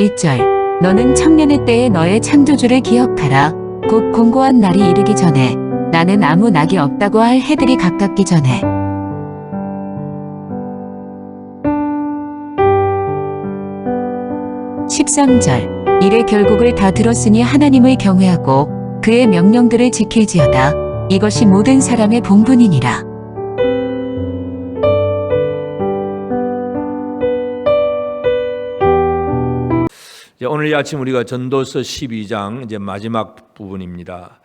1절 너는 청년의 때에 너의 창조주를 기억하라. 곧 공고한 날이 이르기 전에 나는 아무 낙이 없다고 할 해들이 가깝기 전에. 13절 이래 결국을 다 들었으니 하나님을 경외하고 그의 명령들을 지킬지어다. 이것이 모든 사람의 본분이니라. 오늘 아침 우리가 전도서 12장 이제 마지막 부분입니다.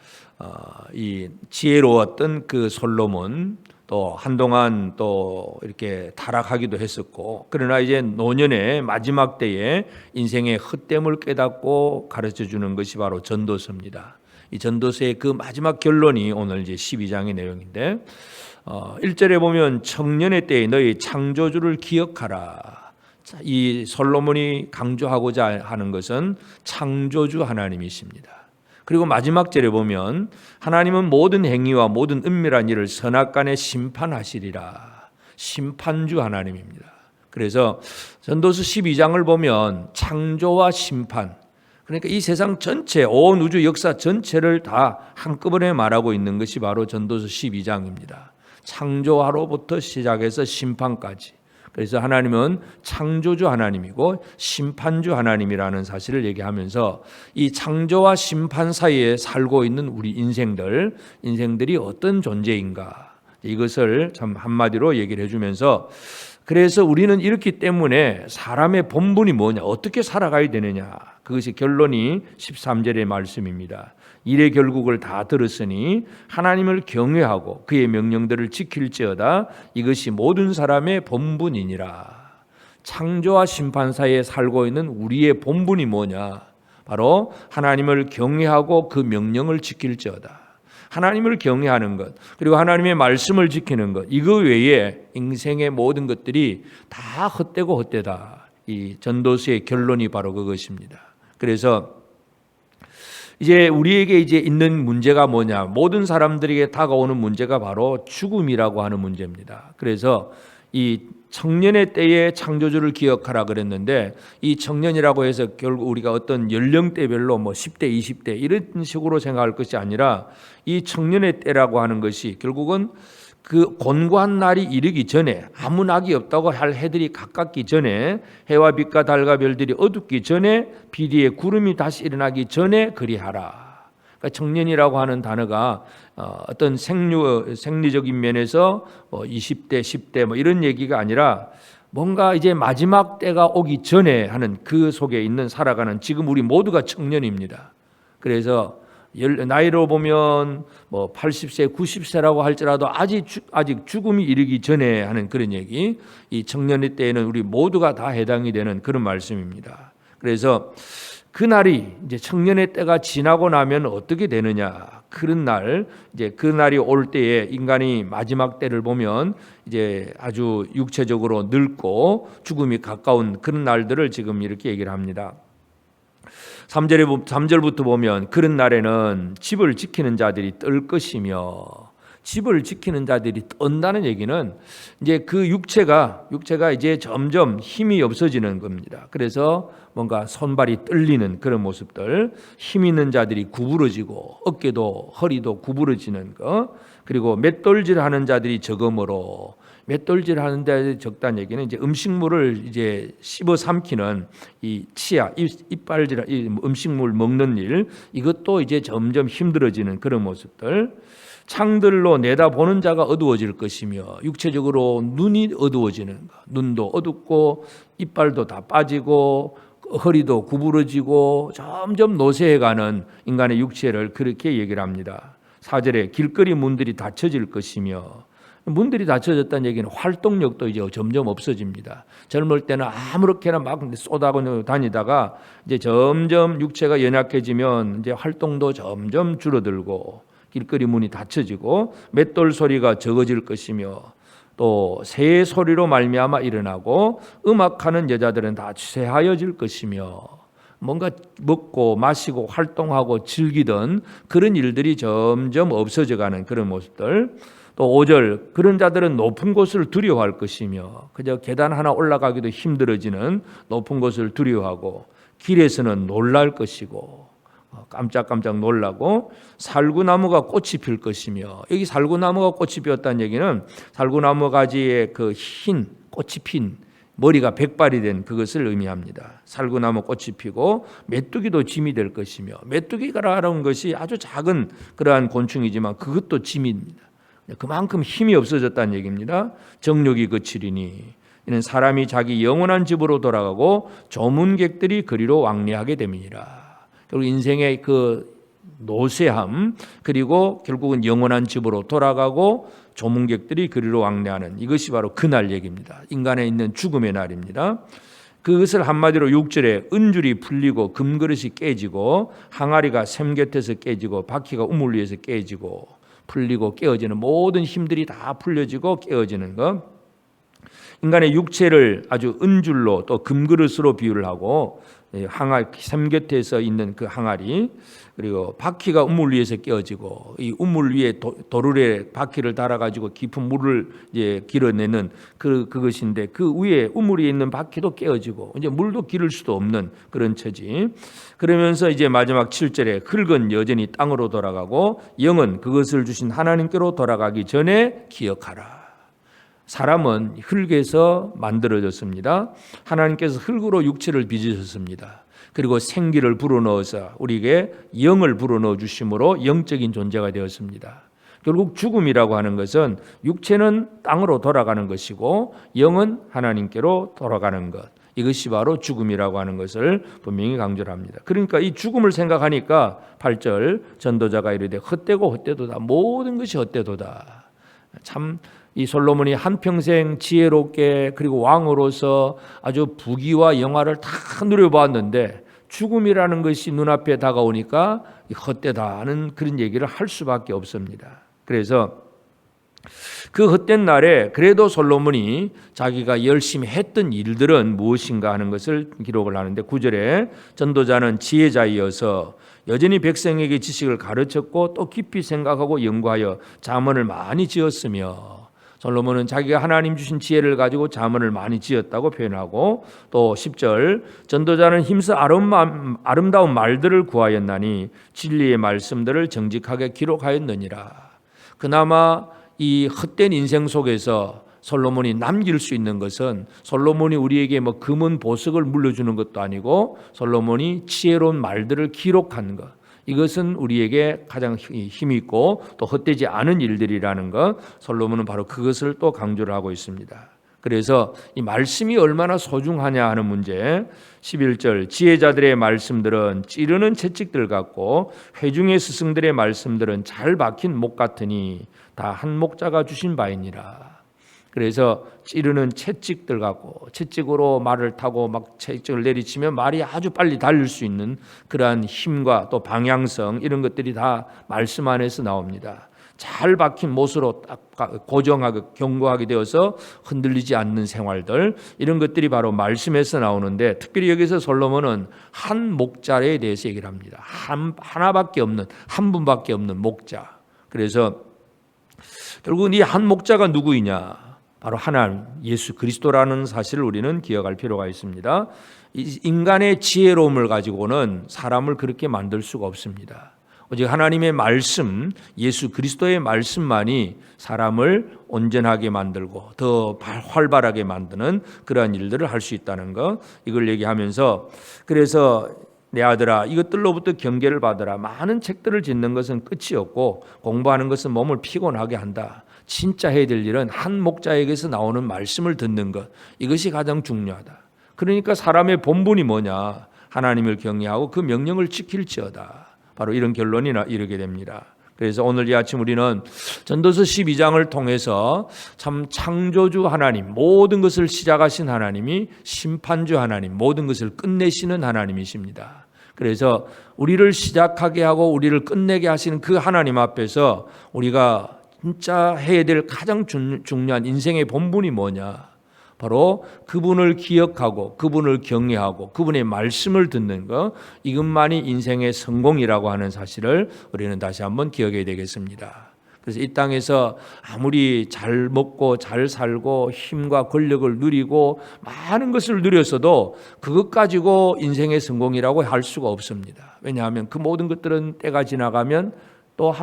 이 지혜로웠던 그 솔로몬 또 한동안 또 이렇게 타락하기도 했었고, 그러나 이제 노년의 마지막 때에 인생의 헛됨을 깨닫고 가르쳐 주는 것이 바로 전도서입니다. 이 전도서의 그 마지막 결론이 오늘 이제 12장의 내용인데, 1절에 보면 청년의 때에 너희 창조주를 기억하라. 이 솔로몬이 강조하고자 하는 것은 창조주 하나님이십니다. 그리고 마지막 절에 보면 하나님은 모든 행위와 모든 은밀한 일을 선악간에 심판하시리라. 심판주 하나님입니다. 그래서 전도서 12장을 보면 창조와 심판, 그러니까 이 세상 전체, 온 우주 역사 전체를 다 한꺼번에 말하고 있는 것이 바로 전도서 12장입니다. 창조하로부터 시작해서 심판까지. 그래서 하나님은 창조주 하나님이고 심판주 하나님이라는 사실을 얘기하면서 이 창조와 심판 사이에 살고 있는 우리 인생들이 어떤 존재인가, 이것을 참 한마디로 얘기를 해주면서, 그래서 우리는 이렇기 때문에 사람의 본분이 뭐냐, 어떻게 살아가야 되느냐, 그것이 결론이 13절의 말씀입니다. 이래 결국을 다 들었으니 하나님을 경외하고 그의 명령들을 지킬지어다. 이것이 모든 사람의 본분이니라. 창조와 심판 사이에 살고 있는 우리의 본분이 뭐냐, 바로 하나님을 경외하고 그 명령을 지킬지어다. 하나님을 경외하는 것, 그리고 하나님의 말씀을 지키는 것, 이거 외에 인생의 모든 것들이 다 헛되고 헛되다. 이 전도서의 결론이 바로 그것입니다. 그래서 이제 우리에게 이제 있는 문제가 뭐냐, 모든 사람들에게 다가오는 문제가 바로 죽음이라고 하는 문제입니다. 그래서 이 청년의 때에 창조주를 기억하라 그랬는데, 이 청년이라고 해서 결국 우리가 어떤 연령대별로 뭐 10대, 20대 이런 식으로 생각할 것이 아니라, 이 청년의 때라고 하는 것이 결국은 그 곤고한 날이 이르기 전에, 아무 낙이 없다고 할 해들이 가깝기 전에, 해와 빛과 달과 별들이 어둡기 전에, 비디의 구름이 다시 일어나기 전에 그리하라. 그러니까 청년이라고 하는 단어가 어떤 생리적인 면에서 20대, 10대 뭐 이런 얘기가 아니라, 뭔가 이제 마지막 때가 오기 전에 하는 그 속에 있는 살아가는, 지금 우리 모두가 청년입니다. 그래서 나이로 보면 뭐 80세, 90세라고 할지라도 아직 죽음이 이르기 전에 하는 그런 얘기, 이 청년의 때에는 우리 모두가 다 해당이 되는 그런 말씀입니다. 그래서 그 날이 이제 청년의 때가 지나고 나면 어떻게 되느냐, 그런 날, 이제 그 날이 올 때에 인간이 마지막 때를 보면 이제 아주 육체적으로 늙고 죽음이 가까운 그런 날들을 지금 이렇게 얘기를 합니다. 3절부터 보면 그런 날에는 집을 지키는 자들이 뜰 것이며, 집을 지키는 자들이 떤다는 얘기는 이제 그 육체가 이제 점점 힘이 없어지는 겁니다. 그래서 뭔가 손발이 떨리는 그런 모습들, 힘 있는 자들이 구부러지고 어깨도 허리도 구부러지는 거, 그리고 맷돌질하는 자들이 적음으로, 맷돌질하는 자들이 적다는 얘기는 이제 음식물을 이제 씹어 삼키는 이 치아, 이빨질, 음식물 먹는 일, 이것도 이제 점점 힘들어지는 그런 모습들. 창들로 내다보는 자가 어두워질 것이며, 육체적으로 눈이 어두워지는 것, 눈도 어둡고 이빨도 다 빠지고 허리도 구부러지고 점점 노쇠해가는 인간의 육체를 그렇게 얘기를 합니다. 4절에 길거리 문들이 닫혀질 것이며, 문들이 닫혀졌다는 얘기는 활동력도 이제 점점 없어집니다. 젊을 때는 아무렇게나 막 쏟아고 다니다가 이제 점점 육체가 연약해지면 이제 활동도 점점 줄어들고, 길거리 문이 닫혀지고 맷돌 소리가 적어질 것이며, 또 새 소리로 말미암아 일어나고 음악하는 여자들은 다 쇠하여질 것이며, 뭔가 먹고 마시고 활동하고 즐기던 그런 일들이 점점 없어져가는 그런 모습들. 또 5절, 그런 자들은 높은 곳을 두려워할 것이며, 그저 계단 하나 올라가기도 힘들어지는 높은 곳을 두려워하고, 길에서는 놀랄 것이고 깜짝깜짝 놀라고 살구나무가 꽃이 필 것이며, 여기 살구나무가 꽃이 피었다는 얘기는 살구나무 가지에 그 흰 꽃이 핀 머리가 백발이 된 그것을 의미합니다. 살구나무 꽃이 피고 메뚜기도 짐이 될 것이며, 메뚜기라는 것이 아주 작은 그러한 곤충이지만 그것도 짐입니다. 그만큼 힘이 없어졌다는 얘기입니다. 정욕이 그치리니 이는 사람이 자기 영원한 집으로 돌아가고 조문객들이 그리로 왕래하게 됨이니라. 결국 인생의 그 노쇠함, 그리고 결국은 영원한 집으로 돌아가고 조문객들이 그리로 왕래하는, 이것이 바로 그날 얘기입니다. 인간에 있는 죽음의 날입니다. 그것을 한마디로 6절에 은줄이 풀리고 금그릇이 깨지고 항아리가 샘 곁에서 깨지고 바퀴가 우물 위에서 깨지고 풀리고 깨어지는 모든 힘들이 다 풀려지고 깨어지는 것, 인간의 육체를 아주 은줄로 또 금그릇으로 비유를 하고, 항아리 샘 곁에서 있는 그 항아리, 그리고 바퀴가 우물 위에서 깨어지고, 이 우물 위에 도르래 바퀴를 달아가지고 깊은 물을 이제 길어내는 그것인데, 그 위에 우물 위에 있는 바퀴도 깨어지고 이제 물도 기를 수도 없는 그런 처지. 그러면서 이제 마지막 7절에 흙은 여전히 땅으로 돌아가고 영은 그것을 주신 하나님께로 돌아가기 전에 기억하라. 사람은 흙에서 만들어졌습니다. 하나님께서 흙으로 육체를 빚으셨습니다. 그리고 생기를 불어넣어서 우리에게 영을 불어넣어 주심으로 영적인 존재가 되었습니다. 결국 죽음이라고 하는 것은 육체는 땅으로 돌아가는 것이고 영은 하나님께로 돌아가는 것, 이것이 바로 죽음이라고 하는 것을 분명히 강조를 합니다. 그러니까 이 죽음을 생각하니까 8절 전도자가 이르되 헛되고 헛되도다, 모든 것이 헛되도다. 참 이 솔로몬이 한평생 지혜롭게 그리고 왕으로서 아주 부귀와 영화를 다 누려보았는데 죽음이라는 것이 눈앞에 다가오니까 헛되다는 그런 얘기를 할 수밖에 없습니다. 그래서 그 헛된 날에 그래도 솔로몬이 자기가 열심히 했던 일들은 무엇인가 하는 것을 기록을 하는데, 9절에 전도자는 지혜자이어서 여전히 백성에게 지식을 가르쳤고 또 깊이 생각하고 연구하여 잠언을 많이 지었으며, 솔로몬은 자기가 하나님 주신 지혜를 가지고 잠언을 많이 지었다고 표현하고, 또 10절 전도자는 힘써 아름다운 말들을 구하였나니 진리의 말씀들을 정직하게 기록하였느니라. 그나마 이 헛된 인생 속에서 솔로몬이 남길 수 있는 것은, 솔로몬이 우리에게 뭐 금은 보석을 물려주는 것도 아니고 솔로몬이 지혜로운 말들을 기록한 것, 이것은 우리에게 가장 힘이 있고 또 헛되지 않은 일들이라는 것, 솔로몬은 바로 그것을 또 강조를 하고 있습니다. 그래서 이 말씀이 얼마나 소중하냐 하는 문제, 11절 지혜자들의 말씀들은 찌르는 채찍들 같고 회중의 스승들의 말씀들은 잘 박힌 목 같으니 다 한 목자가 주신 바이니라. 그래서 찌르는 채찍들 같고, 채찍으로 말을 타고 막 채찍을 내리치면 말이 아주 빨리 달릴 수 있는 그러한 힘과 또 방향성, 이런 것들이 다 말씀 안에서 나옵니다. 잘 박힌 못으로 딱 고정하게 견고하게 되어서 흔들리지 않는 생활들, 이런 것들이 바로 말씀에서 나오는데, 특별히 여기서 솔로몬은 한 목자에 대해서 얘기를 합니다. 하나밖에 없는, 한 분밖에 없는 목자. 그래서 결국은 이 한 목자가 누구이냐? 바로 하나님, 예수 그리스도라는 사실을 우리는 기억할 필요가 있습니다. 인간의 지혜로움을 가지고는 사람을 그렇게 만들 수가 없습니다. 오직 하나님의 말씀, 예수 그리스도의 말씀만이 사람을 온전하게 만들고 더 활발하게 만드는 그러한 일들을 할 수 있다는 것, 이걸 얘기하면서, 그래서 내 아들아 이것들로부터 경계를 받으라. 많은 책들을 짓는 것은 끝이 없고 공부하는 것은 몸을 피곤하게 한다. 진짜 해야 될 일은 한 목자에게서 나오는 말씀을 듣는 것, 이것이 가장 중요하다. 그러니까 사람의 본분이 뭐냐? 하나님을 경외하고 그 명령을 지킬지어다. 바로 이런 결론이 이르게 됩니다. 그래서 오늘 이 아침 우리는 전도서 12장을 통해서 참 창조주 하나님, 모든 것을 시작하신 하나님이 심판주 하나님, 모든 것을 끝내시는 하나님이십니다. 그래서 우리를 시작하게 하고 우리를 끝내게 하시는 그 하나님 앞에서 우리가 진짜 해야 될 가장 중요한 인생의 본분이 뭐냐? 바로 그분을 기억하고 그분을 경외하고 그분의 말씀을 듣는 것, 이것만이 인생의 성공이라고 하는 사실을 우리는 다시 한번 기억해야 되겠습니다. 그래서 이 땅에서 아무리 잘 먹고 잘 살고 힘과 권력을 누리고 많은 것을 누렸어도 그것 가지고 인생의 성공이라고 할 수가 없습니다. 왜냐하면 그 모든 것들은 때가 지나가면 또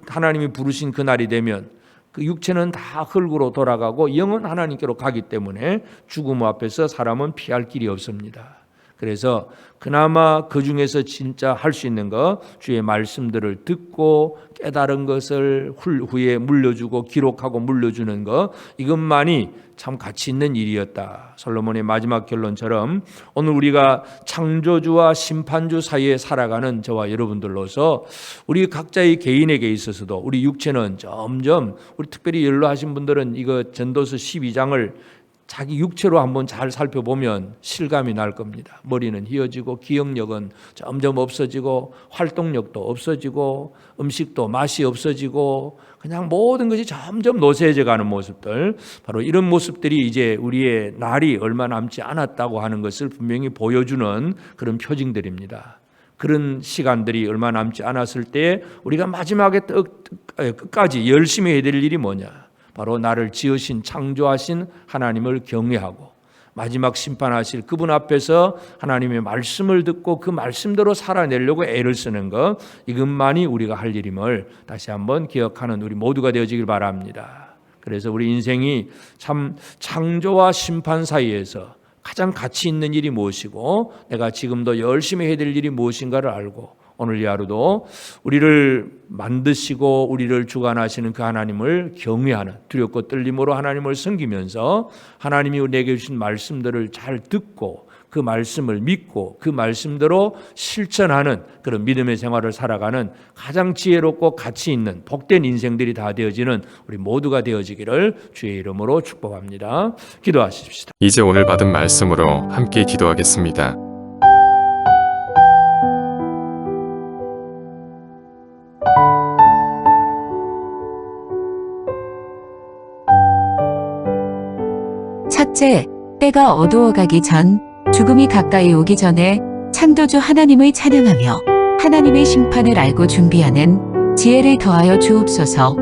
하나님이 부르신 그 날이 되면 그 육체는 다 흙으로 돌아가고 영은 하나님께로 가기 때문에 죽음 앞에서 사람은 피할 길이 없습니다. 그래서 그나마 그 중에서 진짜 할 수 있는 것, 주의 말씀들을 듣고 깨달은 것을 후에 물려주고 기록하고 물려주는 것, 이것만이 참 가치 있는 일이었다. 솔로몬의 마지막 결론처럼 오늘 우리가 창조주와 심판주 사이에 살아가는 저와 여러분들로서 우리 각자의 개인에게 있어서도 우리 육체는 점점, 우리 특별히 연로하신 분들은 이거 전도서 12장을 자기 육체로 한번 잘 살펴보면 실감이 날 겁니다. 머리는 휘어지고 기억력은 점점 없어지고 활동력도 없어지고 음식도 맛이 없어지고 그냥 모든 것이 점점 노쇠해져 가는 모습들, 바로 이런 모습들이 이제 우리의 날이 얼마 남지 않았다고 하는 것을 분명히 보여주는 그런 표징들입니다. 그런 시간들이 얼마 남지 않았을 때 우리가 마지막에 끝까지 열심히 해야 될 일이 뭐냐? 바로 나를 지으신 창조하신 하나님을 경외하고 마지막 심판하실 그분 앞에서 하나님의 말씀을 듣고 그 말씀대로 살아내려고 애를 쓰는 것, 이것만이 우리가 할 일임을 다시 한번 기억하는 우리 모두가 되어지길 바랍니다. 그래서 우리 인생이 참 창조와 심판 사이에서 가장 가치 있는 일이 무엇이고 내가 지금도 열심히 해야 될 일이 무엇인가를 알고 오늘 이 하루도 우리를 만드시고 우리를 주관하시는 그 하나님을 경외하는 두렵고 떨림으로 하나님을 섬기면서 하나님이 내게 주신 말씀들을 잘 듣고 그 말씀을 믿고 그 말씀대로 실천하는 그런 믿음의 생활을 살아가는 가장 지혜롭고 가치 있는 복된 인생들이 다 되어지는 우리 모두가 되어지기를 주의 이름으로 축복합니다. 기도하십시다. 이제 오늘 받은 말씀으로 함께 기도하겠습니다. 첫째, 때가 어두워가기 전, 죽음이 가까이 오기 전에 창조주 하나님을 찬양하며 하나님의 심판을 알고 준비하는 지혜를 더하여 주옵소서.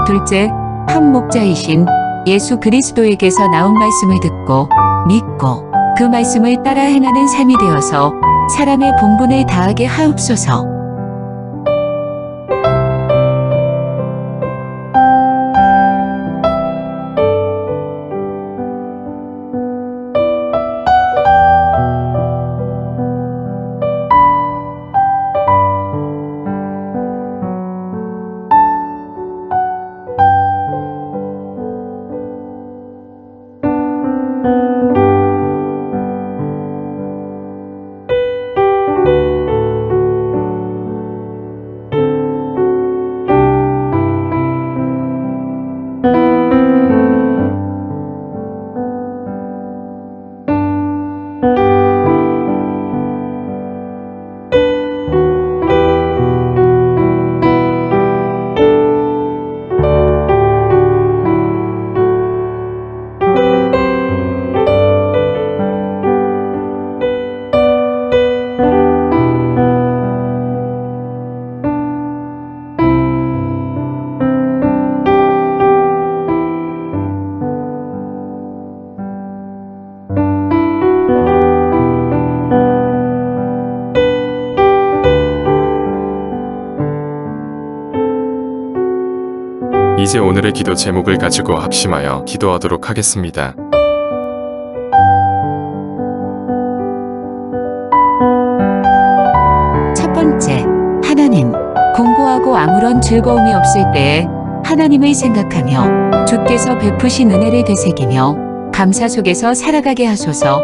둘째, 한 목자이신 예수 그리스도에게서 나온 말씀을 듣고 믿고 그 말씀을 따라 행하는 삶이 되어서 사람의 본분을 다하게 하옵소서. 이제 오늘의 기도 제목을 가지고 합심하여 기도하도록 하겠습니다. 첫 번째, 하나님. 공고하고 아무런 즐거움이 없을 때에 하나님을 생각하며 주께서 베푸신 은혜를 되새기며 감사 속에서 살아가게 하소서.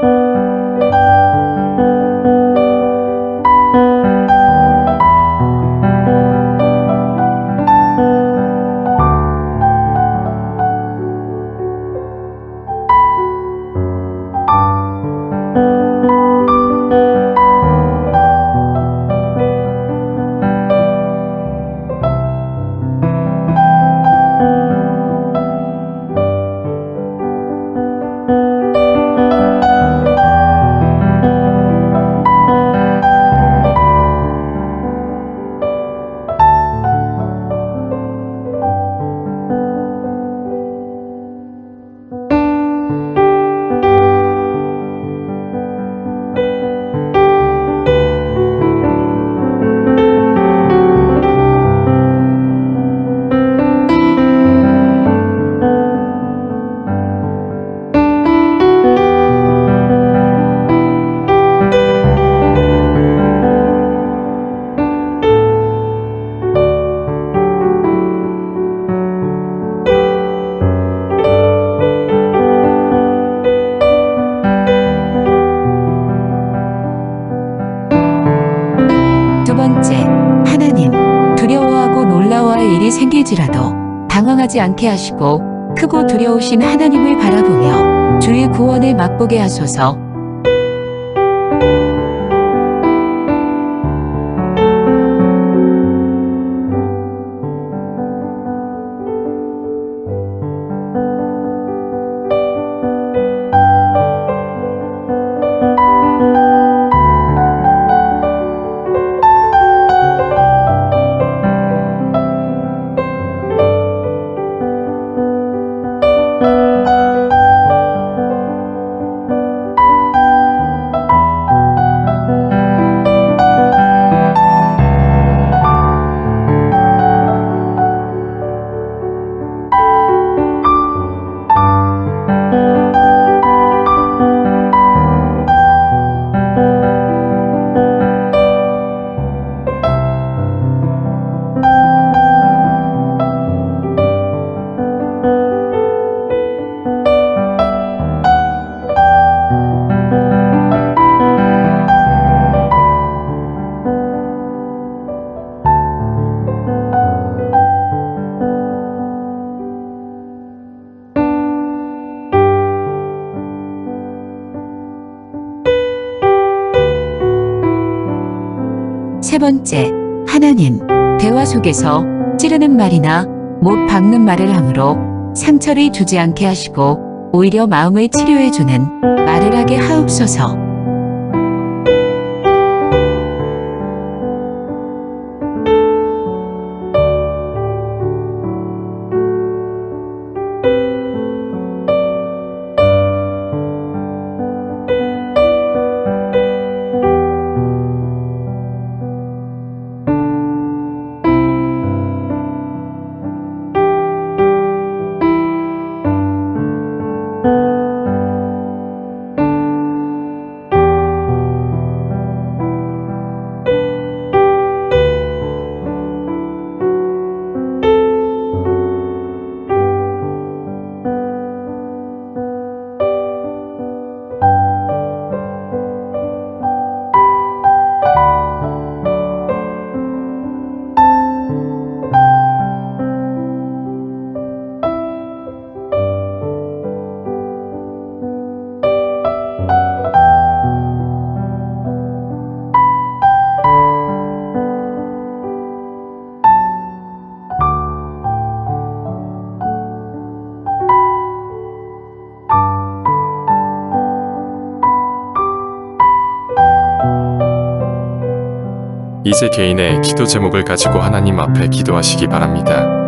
두 번째, 하나님. 두려워하고 놀라워할 일이 생길지라도 당황하지 않게 하시고 크고 두려우신 하나님을 바라보며 주의 구원을 맛보게 하소서. 세 번째, 하나님. 대화 속에서 찌르는 말이나 못 박는 말을 함으로 상처를 주지 않게 하시고 오히려 마음을 치료해주는 말을 하게 하옵소서. 이제 개인의 기도 제목을 가지고 하나님 앞에 기도하시기 바랍니다.